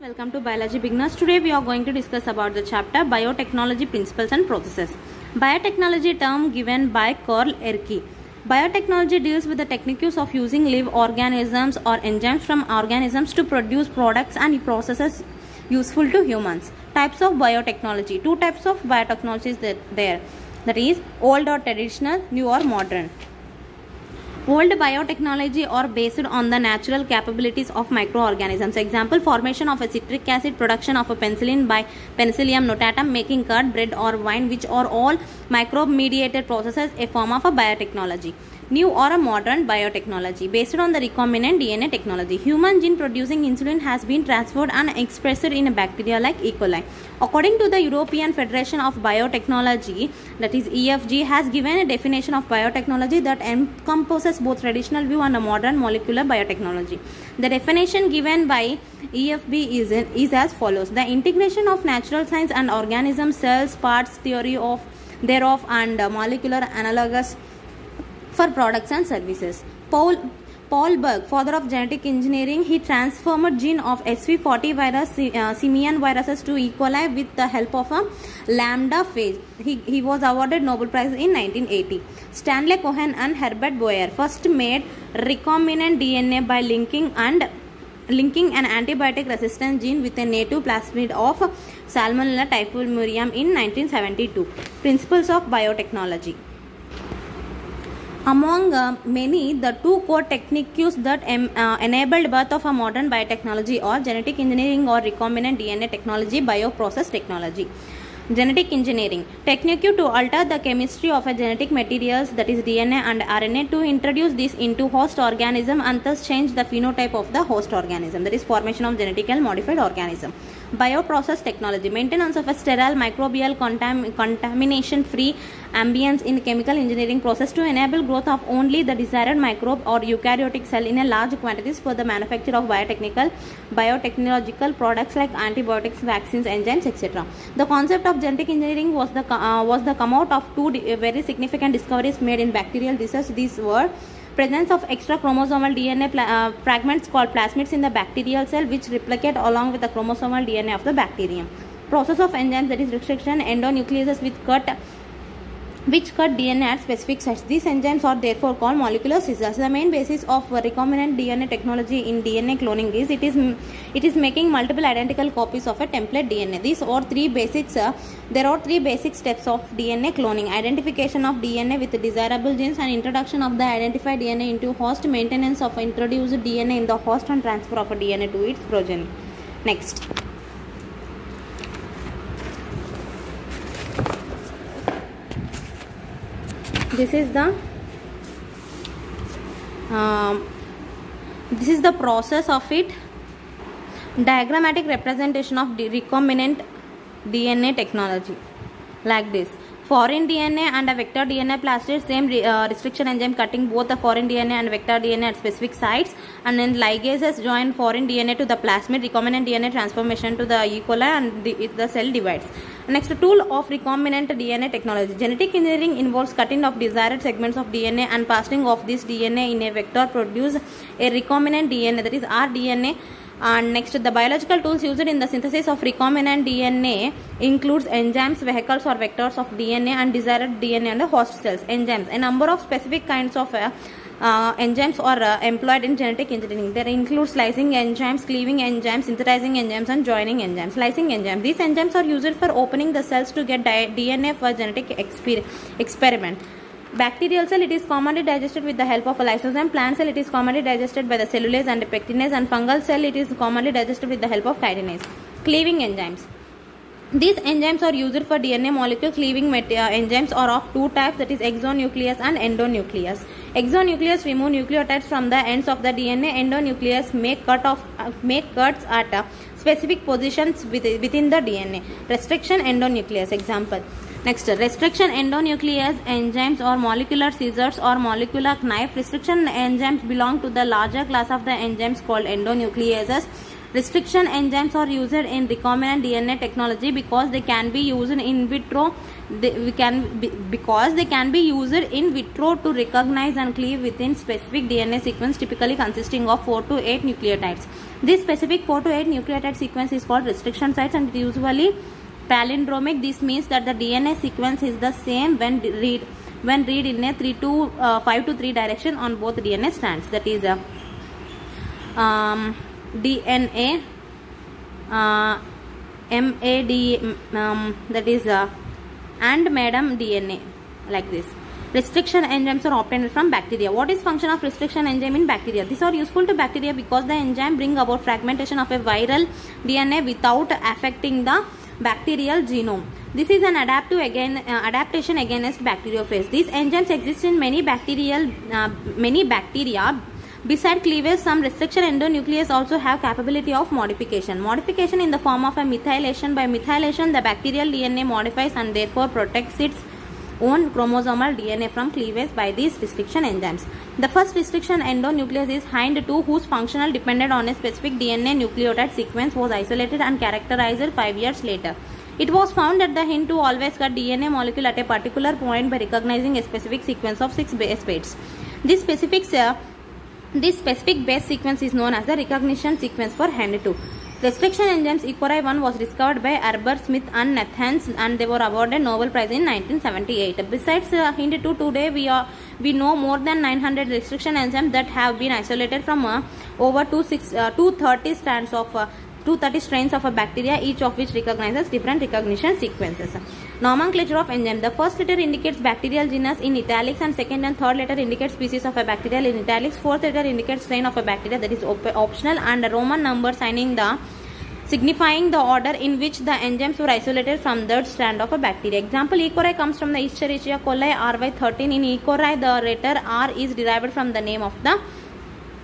Welcome to Biology Beginners. Today we are going to discuss about the chapter Biotechnology Principles and Processes. Biotechnology term given by Carl Erke. Biotechnology deals with the techniques of using live organisms or enzymes from organisms to produce products and processes useful to humans. Types of biotechnology. Two types of biotechnology is there. That is old or traditional, new or modern. Old biotechnology are based on the natural capabilities of microorganisms. Example, formation of a citric acid, production of a penicillin by Penicillium notatum, making curd, bread or wine, which are all microbe-mediated processes, a form of a biotechnology. New or a modern biotechnology based on the recombinant DNA technology. Human gene producing insulin has been transferred and expressed in a bacteria like E. coli. According to the European Federation of Biotechnology, that is EFG, has given a definition of biotechnology that encompasses both traditional view and a modern molecular biotechnology. The definition given by EFB is as follows: the integration of natural science and organism, cells, parts, theory of thereof, and molecular analogues for products and services. Paul Berg, father of genetic engineering, he transformed gene of SV40 virus, simian viruses to E. coli with the help of a lambda phage. He was awarded Nobel Prize in 1980. Stanley Cohen and Herbert Boyer first made recombinant DNA by linking an antibiotic resistant gene with a native plasmid of Salmonella typhimurium in 1972. Principles of biotechnology. Among many, the two core techniques that enabled birth of a modern biotechnology are genetic engineering or recombinant DNA technology, bioprocess technology. Genetic engineering technique to alter the chemistry of a genetic materials, that is DNA and RNA, to introduce this into host organism and thus change the phenotype of the host organism, that is formation of genetically modified organism. Bioprocess technology, maintenance of a sterile microbial contamination free ambience in chemical engineering process to enable growth of only the desired microbe or eukaryotic cell in a large quantities for the manufacture of biotechnological products like antibiotics, vaccines, enzymes, etc. The concept of genetic engineering was the come out of two very significant discoveries made in bacterial research. These were presence of extra chromosomal DNA fragments called plasmids in the bacterial cell, which replicate along with the chromosomal DNA of the bacterium. Process of enzymes, that is restriction endonucleases which cut DNA at specific sites. These enzymes are therefore called molecular scissors. The main basis of recombinant DNA technology in DNA cloning is it is making multiple identical copies of a template DNA. These are three basics. There are three basic steps of DNA cloning: identification of DNA with desirable genes and introduction of the identified DNA into host, maintenance of introduced DNA in the host, and transfer of a DNA to its progeny. Next. This is the process of it. Diagrammatic representation of recombinant DNA technology like this: foreign DNA and a vector DNA plasmid, same restriction enzyme cutting both the foreign DNA and vector DNA at specific sites, and then ligases join foreign DNA to the plasmid, recombinant DNA transformation to the E. coli, and the cell divides. Next, tool of recombinant DNA technology. Genetic engineering involves cutting of desired segments of DNA and passing of this DNA in a vector produce a recombinant DNA, that is rDNA. And next, the biological tools used in the synthesis of recombinant DNA includes enzymes, vehicles or vectors of DNA, and desired DNA and host cells. Enzymes. A number of specific kinds of enzymes are employed in genetic engineering. There include slicing enzymes, cleaving enzymes, synthesizing enzymes, and joining enzymes. Slicing enzymes. These enzymes are used for opening the cells to get DNA for genetic experiment. Bacterial cell, it is commonly digested with the help of a lysosome. Plant cell, it is commonly digested by the cellulase and pectinase. And fungal cell, it is commonly digested with the help of chitinase. Cleaving enzymes. These enzymes are used for DNA molecule cleaving. Enzymes are of two types, that is exonuclease and endonuclease. Exonuclease remove nucleotides from the ends of the DNA. Endonuclease make cuts at specific positions within the DNA. Restriction endonuclease. Example. Next, restriction endonuclease enzymes or molecular scissors or molecular knife. Restriction enzymes belong to the larger class of the enzymes called endonucleases. Restriction enzymes are used in recombinant DNA technology because they can be used in vitro. Because they can be used in vitro to recognize and cleave within specific DNA sequence, typically consisting of 4 to 8 nucleotides. This specific 4 to 8 nucleotide sequence is called restriction sites and usually palindromic. This means that the DNA sequence is the same when read in a 5 to 3 direction on both DNA strands. That is DNA MAD that is and madam DNA, like this. Restriction enzymes are obtained from bacteria. What is function of restriction enzyme in bacteria? These are useful to bacteria because the enzyme bring about fragmentation of a viral DNA without affecting the bacterial genome. This is an adaptation against bacteriophage. These enzymes exist in many bacteria. Beside cleavage, some restriction endonucleases also have capability of modification. Modification in the form of a methylation. By methylation, the bacterial DNA modifies and therefore protects its own chromosomal DNA from cleavage by these restriction enzymes. The first restriction endonuclease is HIND2, whose functional depended on a specific DNA nucleotide sequence, was isolated and characterized 5 years later. It was found that the HIND2 always cut DNA molecule at a particular point by recognizing a specific sequence of 6 base pairs. This specific base sequence is known as the recognition sequence for HIND2. Restriction enzymes E. coli 1 was discovered by Arbor, Smith and Nathans, and they were awarded Nobel Prize in 1978. Besides HIND2, today we know more than 900 restriction enzymes that have been isolated from over 230 strains of a bacteria, each of which recognizes different recognition sequences. Nomenclature of enzyme. The first letter indicates bacterial genus in italics, and second and third letter indicates species of a bacterial in italics. Fourth letter indicates strain of a bacteria, that is optional, and a Roman number signifying the order in which the enzymes were isolated from that strand of a bacteria. Example, E. coli comes from the Escherichia coli RY13. In E. coli, the letter R is derived from the name of the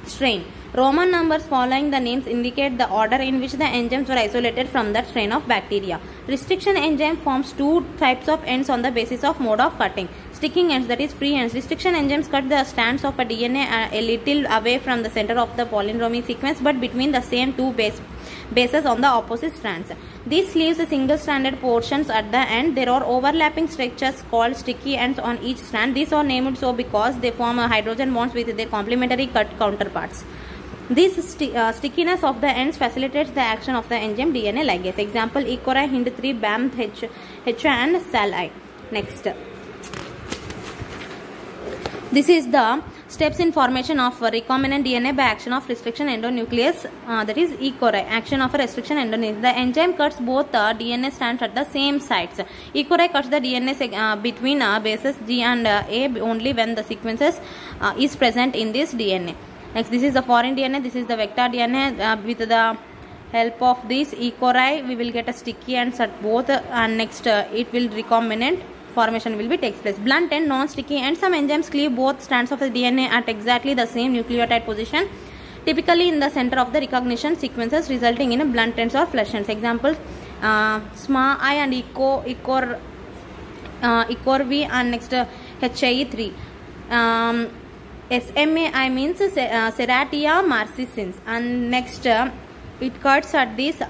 strain. Roman numbers following the names indicate the order in which the enzymes were isolated from that strain of bacteria. Restriction enzyme forms two types of ends on the basis of mode of cutting. Sticking ends, that is free ends. Restriction enzymes cut the strands of a DNA a little away from the center of the palindromic sequence but between the same two bases on the opposite strands. This leaves the single-stranded portions at the end. There are overlapping structures called sticky ends on each strand. These are named so because they form a hydrogen bonds with their complementary cut counterparts. This stickiness of the ends facilitates the action of the enzyme DNA ligase. Example, E. coli, HIND3, BAM, H and SAL-I. Next. This is the steps in formation of recombinant DNA by action of restriction endonuclease, that is E. coli. Action of a restriction endonuclease. The enzyme cuts both DNA strands at the same sites. E. coli cuts the DNA between bases G and A only when the sequences is present in this DNA. Next, this is the foreign DNA, this is the vector DNA. With the help of this E. coli, we will get a sticky ends at both, and next it will recombinant formation will be takes place. Blunt end, non-sticky end. Some enzymes cleave both strands of the DNA at exactly the same nucleotide position, typically in the center of the recognition sequences, resulting in a blunt ends or flush ends. Examples, SMA-I and ECOR-V, and next HIE3. SMA-I means Serratia marcescens, and next it cuts at these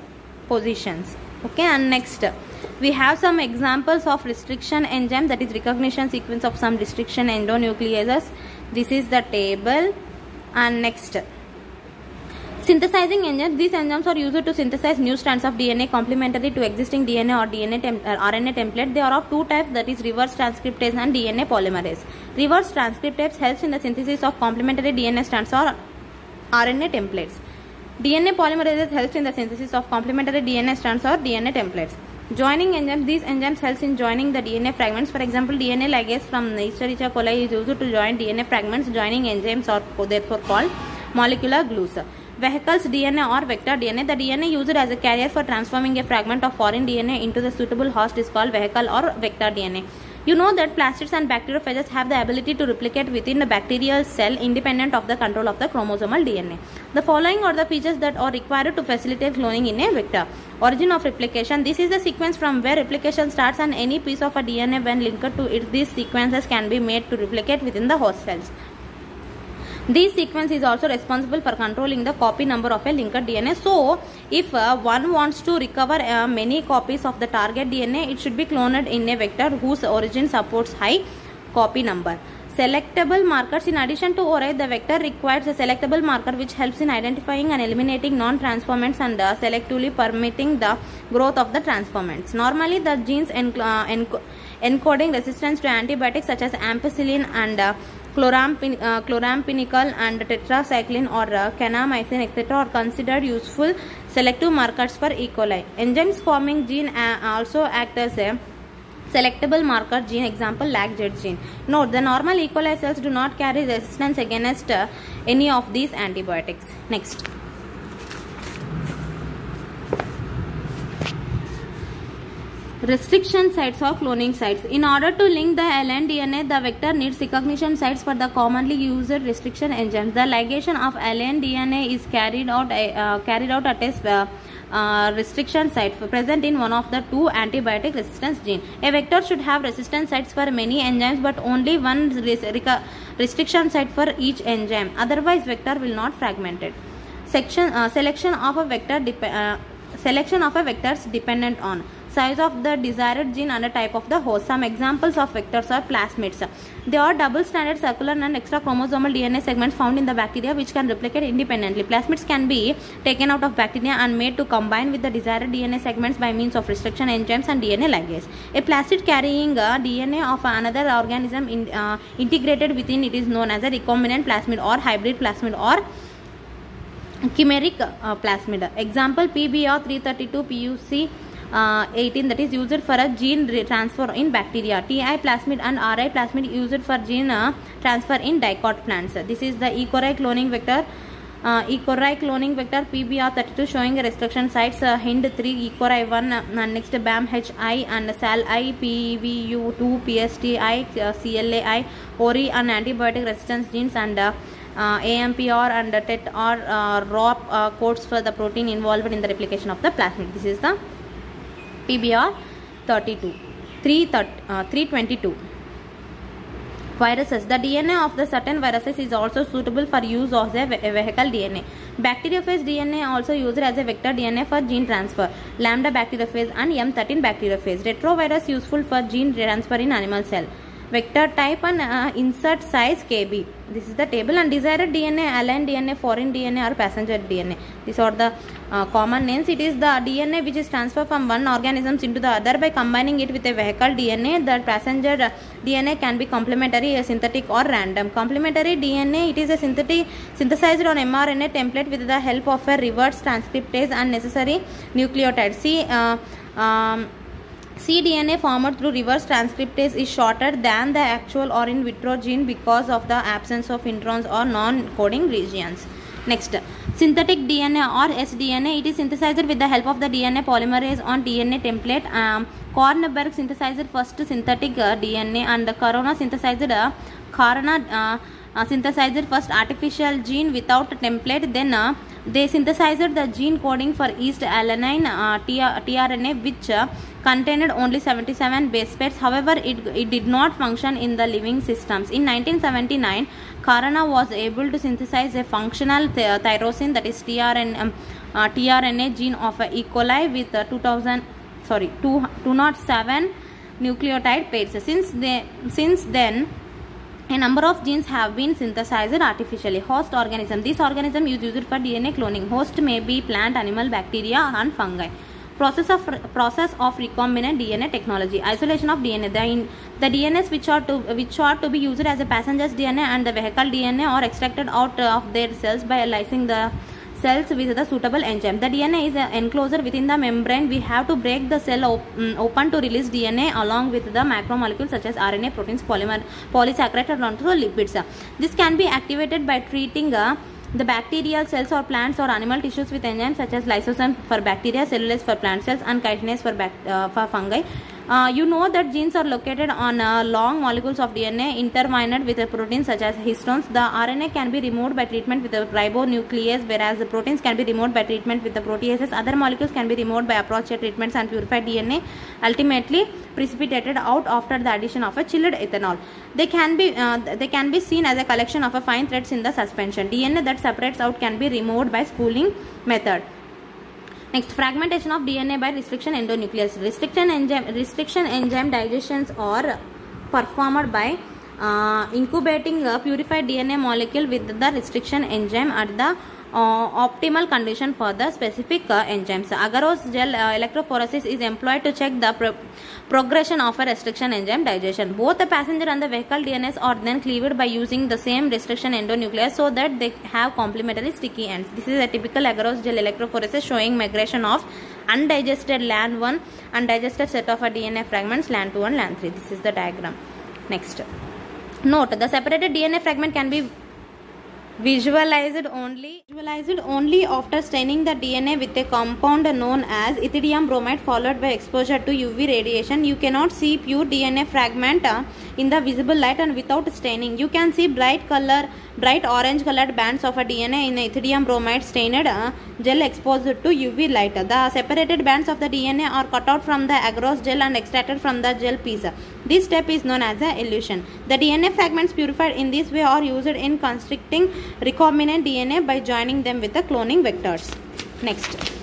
positions. Okay, and next we have some examples of restriction enzyme, that is recognition sequence of some restriction endonucleases. This is the table. And next, synthesizing enzymes. These enzymes are used to synthesize new strands of DNA complementary to existing DNA or RNA template. They are of two types, that is reverse transcriptase and DNA polymerase. Reverse transcriptase helps in the synthesis of complementary DNA strands or RNA templates. DNA polymerase helps in the synthesis of complementary DNA strands or DNA templates. Joining enzymes. These enzymes helps in joining the DNA fragments. For example, DNA ligase from Escherichia coli is used to join DNA fragments. Joining enzymes are therefore called molecular glues. Vehicles DNA or vector DNA. The DNA used as a carrier for transforming a fragment of foreign DNA into the suitable host is called vehicle or vector DNA. You know that plastids and bacteriophages have the ability to replicate within the bacterial cell independent of the control of the chromosomal DNA. The following are the features that are required to facilitate cloning in a vector. Origin of replication. This is the sequence from where replication starts, and any piece of a DNA when linked to it, these sequences can be made to replicate within the host cells. This sequence is also responsible for controlling the copy number of a linked DNA. So, if one wants to recover many copies of the target DNA, it should be cloned in a vector whose origin supports high copy number. Selectable markers. In addition to array, the vector requires a selectable marker which helps in identifying and eliminating non-transformants and selectively permitting the growth of the transformants. Normally, the genes encoding resistance to antibiotics such as ampicillin and chloramphenicol and tetracycline or kanamycin etc. are considered useful selective markers for E. coli. Enzymes forming gene also act as a selectable marker gene, example LAC-Z gene. Note, the normal E. coli cells do not carry resistance against any of these antibiotics. Next. Restriction sites or cloning sites. In order to link the LN-DNA, the vector needs recognition sites for the commonly used restriction enzymes. The ligation of LN-DNA is carried out at a restriction site present in one of the two antibiotic resistance genes. A vector should have resistance sites for many enzymes but only one restriction site for each enzyme. Otherwise, vector will not fragmented. Selection of a vectors dependent on size of the desired gene and the type of the host. Some examples of vectors are plasmids. They are double-stranded circular and extra chromosomal DNA segments found in the bacteria which can replicate independently. Plasmids can be taken out of bacteria and made to combine with the desired DNA segments by means of restriction enzymes and DNA ligase. A plasmid carrying DNA of another organism integrated within it is known as a recombinant plasmid or hybrid plasmid or chimeric plasmid. Example, PBR332 PUC 18 that is used for a gene transfer in bacteria. TI plasmid and RI plasmid used for gene transfer in dicot plants. This is the E. coli cloning vector. E. coli cloning vector PBR32 showing restriction sites HIND3 E. coli 1 and next BAM-HI and SAL-I PVU2 PST-I CLA-I ORI and antibiotic resistance genes and AMPR and TET are raw codes for the protein involved in the replication of the plasmid. This is the PBR 322. Viruses. The DNA of the certain viruses is also suitable for use as a vehicle DNA. Bacteriophage DNA also used as a vector DNA for gene transfer. Lambda bacteriophage and M13 bacteriophage. Retrovirus useful for gene transfer in animal cell. Vector type and insert size KB. This is the table. And desired DNA, aligned DNA, foreign DNA or passenger DNA. These are the common names. It is the DNA which is transferred from one organism into the other by combining it with a vehicle DNA. The passenger DNA can be complementary, synthetic or random. Complementary DNA, it is a synthesized on mRNA template with the help of a reverse transcriptase and necessary nucleotides. cDNA formed through reverse transcriptase is shorter than the actual or in vitro gene because of the absence of introns or non-coding regions. Next, synthetic DNA or sDNA. It is synthesized with the help of the DNA polymerase on DNA template. Kornberg synthesized first synthetic DNA and Corona synthesized first artificial gene without template. Then they synthesized the gene coding for East alanine tRNA which contained only 77 base pairs. However, it did not function in the living systems. In 1979, Corona was able to synthesize a functional tyrosine, that is tRNA gene of E. coli with 207 nucleotide pairs. Since then, a number of genes have been synthesized artificially. Host organism. This organism is used for DNA cloning. Host may be plant, animal, bacteria and fungi. Process of recombinant DNA technology. Isolation of DNA. The DNAs which are to be used as a passenger's DNA and the vehicle DNA are extracted out of their cells by lysing the cells with the suitable enzyme. The DNA is enclosed within the membrane. We have to break the cell open to release DNA along with the macromolecules such as RNA, proteins, polysaccharides and also lipids. This can be activated by treating the bacterial cells or plants or animal tissues with enzymes such as lysosome for bacteria, cellulase for plant cells and chitinase for fungi. You know that genes are located on long molecules of DNA intertwined with a protein such as histones. The RNA can be removed by treatment with a ribonuclease, whereas the proteins can be removed by treatment with the proteases. Other molecules can be removed by approach treatments, and purified DNA ultimately precipitated out after the addition of a chilled ethanol. They can be seen as a collection of fine threads in the suspension. DNA that separates out can be removed by spooling method. Next, fragmentation of DNA by restriction endonuclease. Restriction enzyme digestions are performed by incubating a purified DNA molecule with the restriction enzyme at the optimal condition for the specific enzymes. Agarose gel electrophoresis is employed to check the progression of a restriction enzyme digestion. Both the passenger and the vehicle DNAs are then cleaved by using the same restriction endonuclease so that they have complementary sticky ends. This is a typical agarose gel electrophoresis showing migration of undigested LAN1 undigested set of DNA fragments LAN2 and LAN3. This is the diagram. Next, note the separated DNA fragment can be visualized only after staining the DNA with a compound known as ethidium bromide followed by exposure to UV radiation. You cannot see pure DNA fragment in the visible light, and without staining you can see bright orange colored bands of a DNA in ethidium bromide stained gel exposed to UV light. The separated bands of the DNA are cut out from the agarose gel and extracted from the gel piece. This step is known as a elution. The DNA fragments purified in this way are used in constructing recombinant DNA by joining them with the cloning vectors. Next,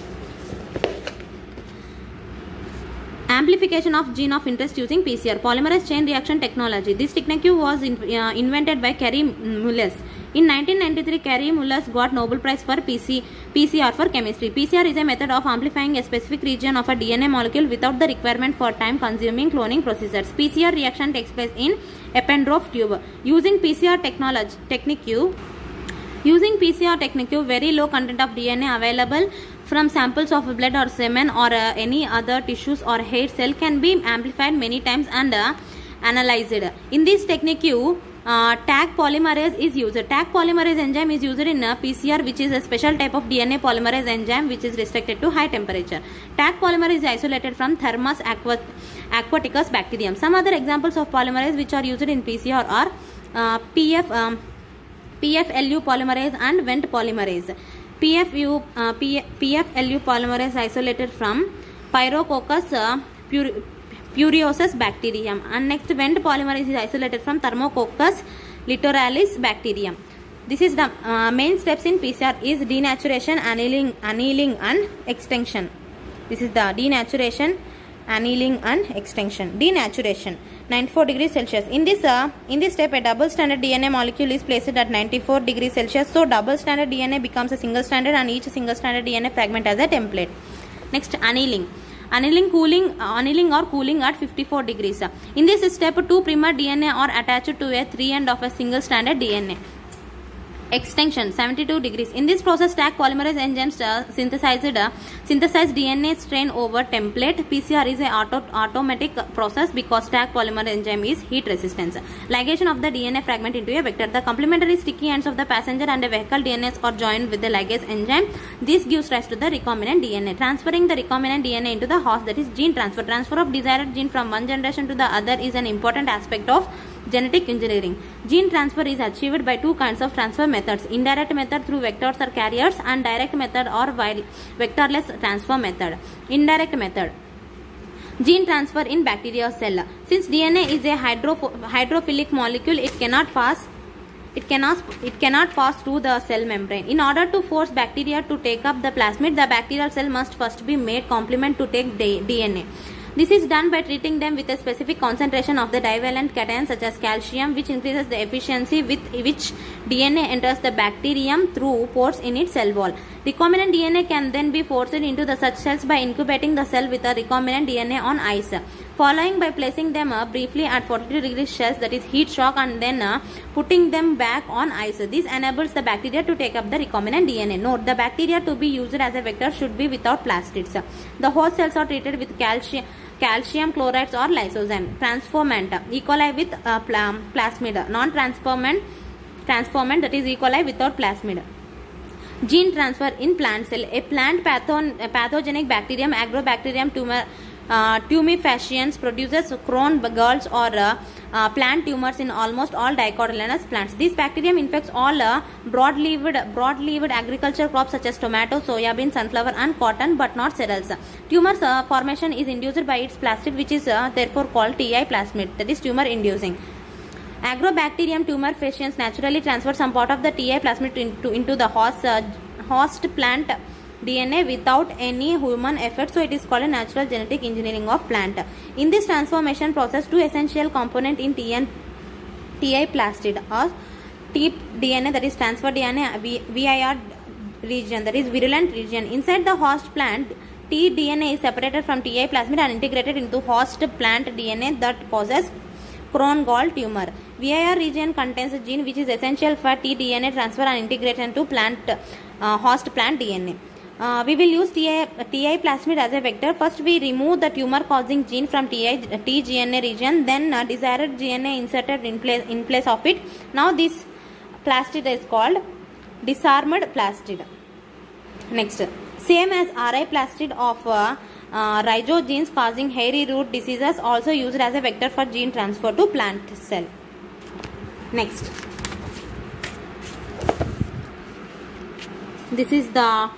amplification of gene of interest using PCR, polymerase chain reaction technology. This technique was invented by Kary Mullis. In 1993, Kary Mullis got Nobel Prize for PCR for chemistry. PCR is a method of amplifying a specific region of a DNA molecule without the requirement for time-consuming cloning procedures. PCR reaction takes place in Eppendorf tube. Using PCR technique, very low content of DNA available from samples of blood or semen or any other tissues or hair cell can be amplified many times and analyzed. In this technique, Taq polymerase is used. Taq polymerase enzyme is used in PCR, which is a special type of DNA polymerase enzyme which is restricted to high temperature. Taq polymerase is isolated from Thermus aquaticus bacterium. Some other examples of polymerase which are used in PCR are PFLU polymerase and Wnt polymerase. PFLU polymerase isolated from Pyrococcus furiosus bacterium, and next Wnt polymerase is isolated from Thermococcus litoralis bacterium. This is the main steps in PCR is denaturation, annealing and extinction. This is the denaturation, annealing and extinction. Denaturation, 94 degrees Celsius. In this step, a double stranded DNA molecule is placed at 94 degrees Celsius. So double stranded DNA becomes a single stranded and each single stranded DNA fragment as a template. Next, annealing. Annealing or cooling at 54 degrees. In this step, two primer DNA are attached to a 3 end of a single stranded DNA. Extinction, 72 degrees. In this process, Taq polymerase enzymes synthesize DNA strain over template. PCR is an automatic process because Taq polymerase enzyme is heat resistant. Ligation of the DNA fragment into a vector. The complementary sticky ends of the passenger and a vehicle DNAs are joined with the ligase enzyme. This gives rise to the recombinant DNA. Transferring the recombinant DNA into the host, that is gene transfer. Transfer of desired gene from one generation to the other is an important aspect of genetic engineering. Gene transfer is achieved by two kinds of transfer methods: indirect method through vectors or carriers, and direct method or vectorless transfer method. Indirect method. Gene transfer in bacterial cell. Since DNA is a hydrophilic molecule, it cannot pass through the cell membrane. In order to force bacteria to take up the plasmid, the bacterial cell must first be made complement to take DNA. This is done by treating them with a specific concentration of the divalent cation such as calcium, which increases the efficiency with which DNA enters the bacterium through pores in its cell wall. Recombinant DNA can then be forced into the such cells by incubating the cell with a recombinant DNA on ice, following by placing them briefly at 42 degrees Celsius, that is heat shock, and then putting them back on ice. This enables the bacteria to take up the recombinant DNA. Note, the bacteria to be used as a vector should be without plastids. The host cells are treated with calcium chlorides or lysozyme. Transformant, E. coli with plasmid. Non-transformant, that is E. coli without plasmid. Gene transfer in plant cell. A plant pathogenic bacterium, Agrobacterium tumefaciens produces Crohn galls or plant tumors in almost all dicotyledonous plants. This bacterium infects all broad-leaved agriculture crops such as tomato, soybean, sunflower and cotton, but not cereals. Tumor formation is induced by its plasmid, which is therefore called TI plasmid, that is tumor inducing. Agrobacterium tumefaciens naturally transfer some part of the TI plasmid into the host plant DNA without any human effort, so it is called a natural genetic engineering of plant. In this transformation process, two essential components in TI plasmid are tDNA, that is transfer DNA, VIR region, that is virulent region. Inside the host plant, tDNA is separated from TI plasmid and integrated into host plant DNA that causes Crohn gall tumor. VIR region contains a gene which is essential for tDNA transfer and integration to host plant DNA. We will use TI plasmid as a vector. First, we remove the tumor-causing gene from tGNA region. Then, desired GNA inserted in place of it. Now, this plastid is called disarmed plastid. Next, same as RI plastid of rhizogenes causing hairy root diseases, also used as a vector for gene transfer to plant cell. Next, this is the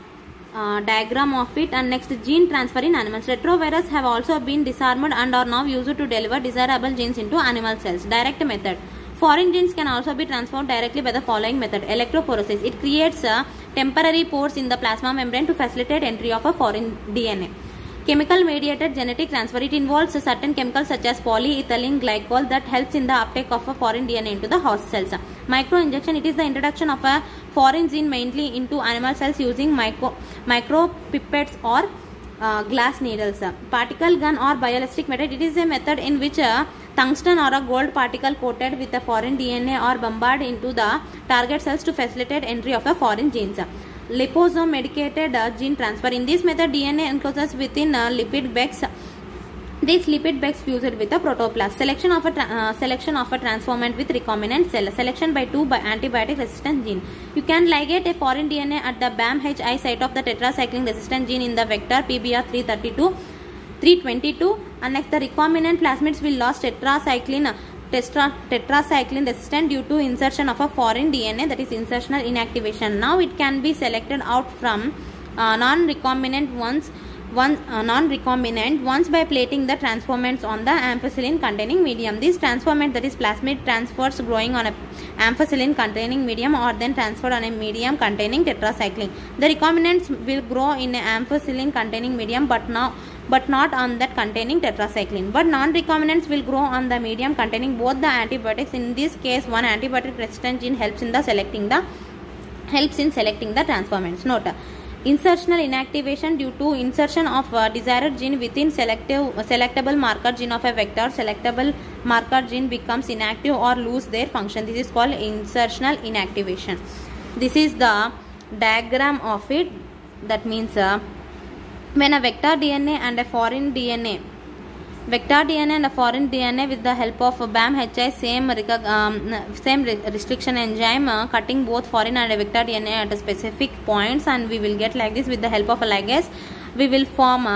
diagram of it. And next, gene transfer in animals. Retrovirus have also been disarmed and are now used to deliver desirable genes into animal cells. Direct method. Foreign genes can also be transformed directly by the following method. Electrophoresis. It creates temporary pores in the plasma membrane to facilitate entry of a foreign DNA. Chemical mediated genetic transfer. It involves certain chemicals such as polyethylene glycol that helps in the uptake of a foreign DNA into the host cells. Microinjection. It is the introduction of a foreign gene mainly into animal cells using micropipettes or glass needles. Particle gun or bioelastic method. It is a method in which a tungsten or a gold particle coated with a foreign DNA or bombarded into the target cells to facilitate entry of a foreign genes. Liposome mediated gene transfer. In this method, DNA encloses within lipid bags. These lipid bags fused with a protoplast. Selection of a transformant with recombinant cell. Selection by antibiotic resistant gene. You can ligate a foreign DNA at the BAMHI site of the tetracycline resistant gene in the vector PBR322. And next, the recombinant plasmids will lose tetracycline resistant due to insertion of a foreign DNA, that is insertional inactivation. Now it can be selected out from non-recombinant ones by plating the transformants on the ampicillin containing medium. These transformants, that is plasmid transfers growing on a ampicillin containing medium, are then transferred on a medium containing tetracycline. The recombinants will grow in an ampicillin containing medium but not on that containing tetracycline. But non-recombinants will grow on the medium containing both the antibiotics. In this case, one antibiotic resistant gene helps in selecting the transformants. Note: insertional inactivation due to insertion of desired gene within selectable marker gene of a vector. Selectable marker gene becomes inactive or lose their function. This is called insertional inactivation. This is the diagram of it. That means when a vector DNA and a foreign DNA with the help of BAMHI same restriction enzyme cutting both foreign and vector DNA at specific points, and we will get like this. With the help of a ligase, we will form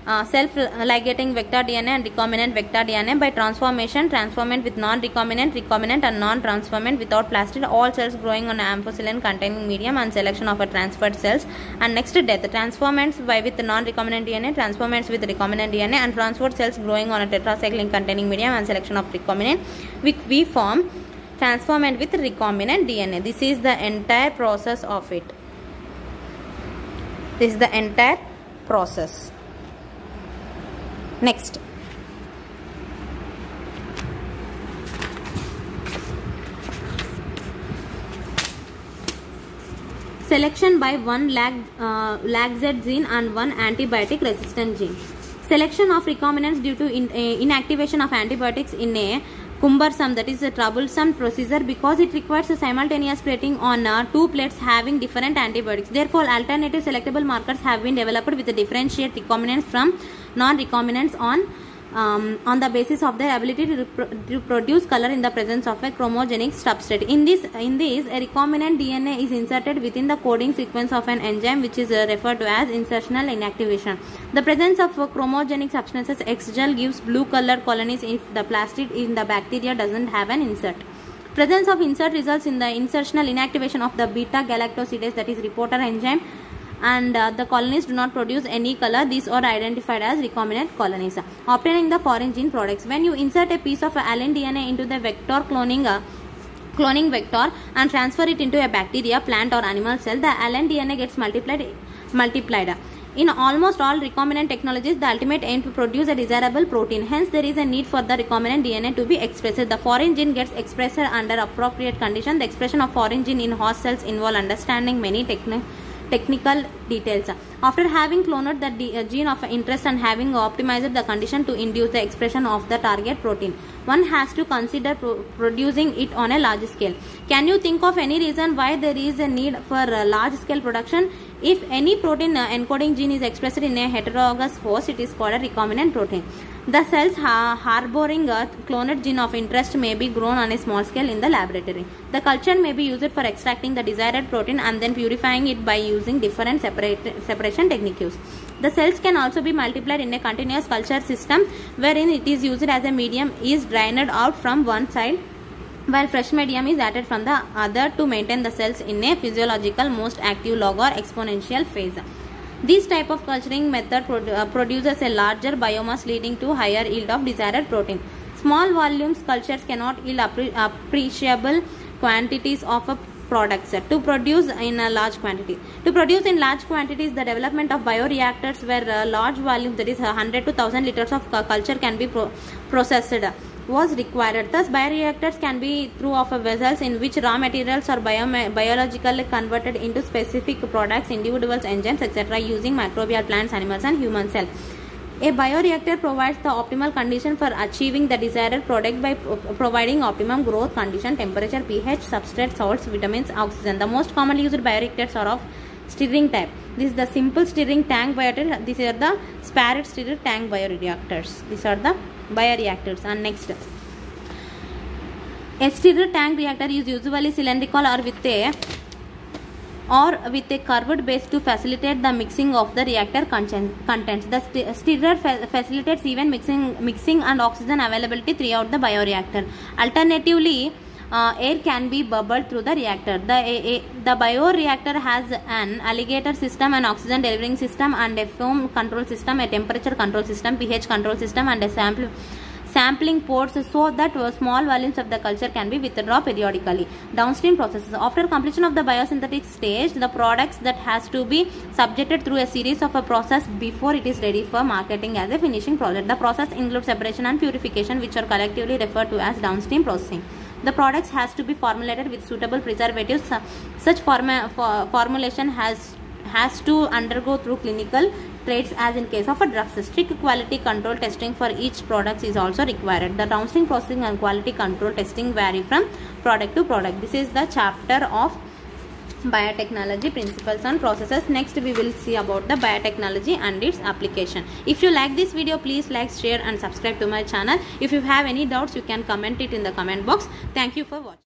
self-ligating vector DNA and recombinant vector DNA by transformation, transformant with non-recombinant, recombinant and non-transformant without plastid, all cells growing on ampicillin containing medium, and selection of a transferred cells. And next, death. Transformants with non-recombinant DNA, transformants with recombinant DNA, and transferred cells growing on a tetracycline containing medium, and selection of recombinant. We form transformant with recombinant DNA. This is the entire process of it. This is the entire process. Next, selection by one LAGZ gene and one antibiotic resistant gene. Selection of recombinants due to inactivation of antibiotics in a cumbersome, that is a troublesome procedure, because it requires a simultaneous plating on two plates having different antibiotics. Therefore, alternative selectable markers have been developed with a differentiate recombinants from non-recombinants on on the basis of their ability to produce color in the presence of a chromogenic substrate. In this, a recombinant DNA is inserted within the coding sequence of an enzyme, which is referred to as insertional inactivation. The presence of chromogenic substances X gel gives blue color colonies if the plastid in the bacteria doesn't have an insert. Presence of insert results in the insertional inactivation of the beta-galactosidase, that is reporter enzyme, and the colonies do not produce any color. These are identified as recombinant colonies. Obtaining the foreign gene products. When you insert a piece of alien DNA into the vector cloning vector and transfer it into a bacteria, plant or animal cell, the alien DNA gets multiplied. In almost all recombinant technologies, the ultimate aim to produce a desirable protein. Hence, there is a need for the recombinant DNA to be expressed. The foreign gene gets expressed under appropriate conditions. The expression of foreign gene in host cells involve understanding many technical details. After having cloned the gene of interest and having optimized the condition to induce the expression of the target protein, one has to consider producing it on a large scale. Can you think of any reason why there is a need for large scale production? If any protein encoding gene is expressed in a heterologous host, it is called a recombinant protein. The cells harboring a cloned gene of interest may be grown on a small scale in the laboratory. The culture may be used for extracting the desired protein and then purifying it by using different separation techniques. The cells can also be multiplied in a continuous culture system wherein it is used as a medium is drained out from one side while fresh medium is added from the other to maintain the cells in a physiological most active log or exponential phase. This type of culturing method produces a larger biomass leading to higher yield of desired protein. Small volumes cultures cannot yield appreciable quantities of products to produce in a large quantity. To produce in large quantities, the development of bioreactors where large volumes, that is 100 to 1000 liters of culture can be processed was required. Thus, bioreactors can be through of vessels in which raw materials are biologically converted into specific products, individuals, enzymes, etc. using microbial plants, animals and human cells. A bioreactor provides the optimal condition for achieving the desired product by providing optimum growth condition, temperature, pH, substrate, salts, vitamins, oxygen. The most commonly used bioreactors are of stirring type. This is the simple stirring tank bioreactor. These are the spirit stirring tank bioreactors. These are the bioreactors. And next, a stirred tank reactor is usually cylindrical or with a curved base to facilitate the mixing of the reactor contents. The stirrer facilitates even mixing and oxygen availability throughout the bioreactor. Alternatively, air can be bubbled through the reactor. The bioreactor has an alligator system, an oxygen delivering system, and a foam control system, a temperature control system, pH control system, and a sampling ports so that small volumes of the culture can be withdrawn periodically. Downstream processes. After completion of the biosynthetic stage, the products that has to be subjected through a series of a process before it is ready for marketing as a finishing product. The process includes separation and purification, which are collectively referred to as downstream processing. The products has to be formulated with suitable preservatives. Such formulation has to undergo through clinical traits as in case of a drug. Strict quality control testing for each product is also required. The downstream processing and quality control testing vary from product to product. This is the chapter of biotechnology principles and processes. Next we will see about the biotechnology and its application. If you like this video, please like, share and subscribe to my channel. If you have any doubts, you can comment it in the comment box. Thank you for watching.